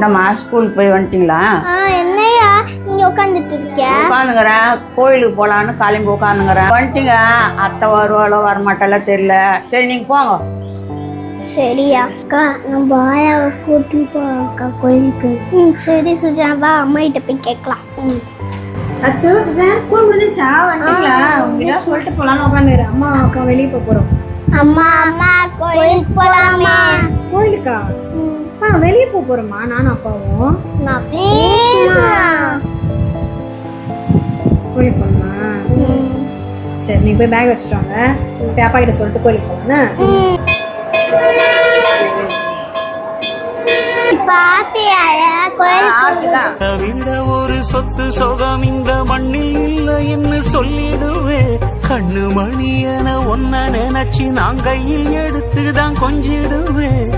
நம்ம ஸ்கூலுக்கு போய் வந்துட்டீங்களா? என்னையா இங்க உட்காந்துட்டு இருக்க? உட்காந்துக்கிறேன். கோயிலுக்கு போகலான்னு கிளம்பி உட்காந்துக்கிறேன். வந்துட்டீங்க. அத்தை வருவாளோ வரமாட்டாலோ தெரியல. சரி நீங்கள் போங்க. சரியா அக்கா, நம்ம ஆயாவை கூட்டிட்டு போக்கா கோயிலுக்கு. சரி சுஜான், வா அம்மா கிட்ட போய் கேட்கலாம். அச்சோ சுஜான், ஸ்கூல் முடிஞ்சிச்சா? வந்துட்டீங்களா? உங்ககிட்ட சொல்லிட்டு போலான்னு உட்காந்துரு. அம்மா அப்பா வெளியே போறோம். அம்மா அம்மா கோயிலுக்கு போலாமா? கோயிலுக்கா? வெளியே போறோமா நானும் அப்பாவும்? கோயிலுக்கு போகணுமா? சரி நீங்க போய் பேக் வச்சுட்டு வாங்க. போய் அப்பா கிட்ட சொல்லிட்டு கோயிலுக்கு போகலான்னு. ஒரு சொத்து சொகம் இந்த மண்ணில் இல்லை என்று சொல்லிடுவே. கண்ணு மணியன ஒன்ன நினைச்சு நான் கையில் எடுத்துதான் கொஞ்சிடுவேன்.